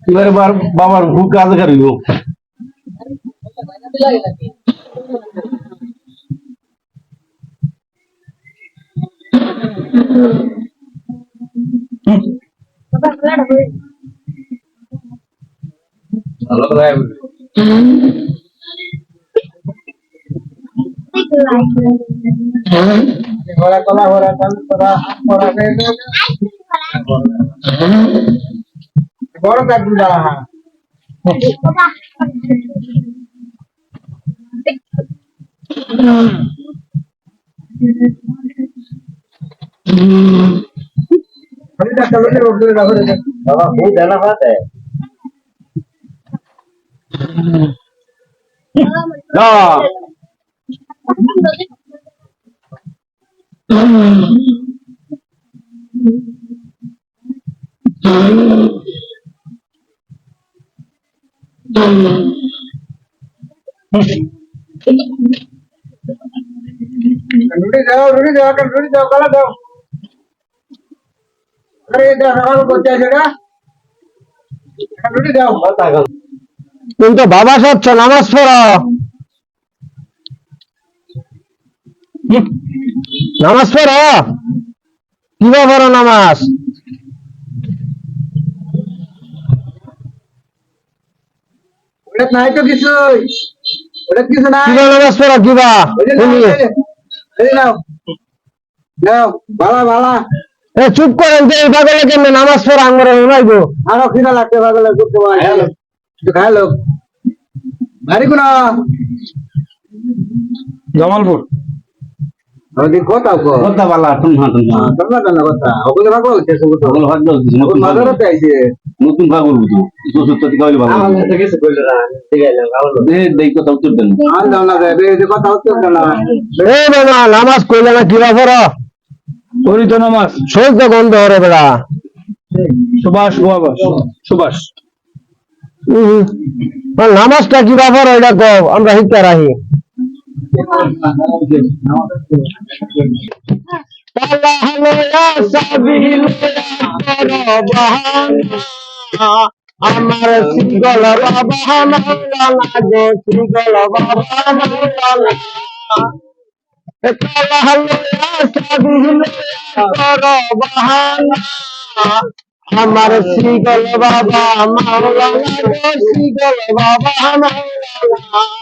এবারে বাবার খুব কাজ করিব বড় কাকুরা বাবা খুব জানা পাতে রুটি দাও কলা দাও আরে সকাল করতে আছে রুটি দাও তুমি তো বাবা সচ্ছ নামাজ পড়ো নামাজ পড়ো কিভাবে পড়ো নামাজ ওটা নাই তো কিছু ওটা কিছু নাই কিবা নামাজ পড়ো কিবা নাও নাও ভালা ভালা চুপ করেন যে এই পাগলে কেমনে নামাজ পড়া আমরা নাইবো আরো খিদা লাগতে পাগলে করতে পারে একটু খাই লোক বাড়ি কোন জামালপুর ওদিক কথা কো কথা বালা তুমি তোমরা কেন কথা ওগুলো ভাগ বলছে সব ওগুলো ভাগ বলছিস মাদারতে আইছে নতুন ভাগ বলবো তো সত্যি কইলে ভালো আমার থেকে কিছু কইলো না ঠিক আছে দেই কথা উত্তর দেন আর দাও না রে কথা হচ্ছে না এ বাবা নামাজ কইলে না কিবা পড়ো করি তো নামাজ সহ্য গন্ধ হরে বেড়া সুভাষ বাবা সুভাষ নামাজটা কিবা পড়ো এটা কও আমরা শিক্ষা রাখি আমার সিগল বাবা মাওলানা গো সিগল বাবা মাওলানা আমার সিগল বাবা মাওলানা গো সিগল বাবা মাওলানা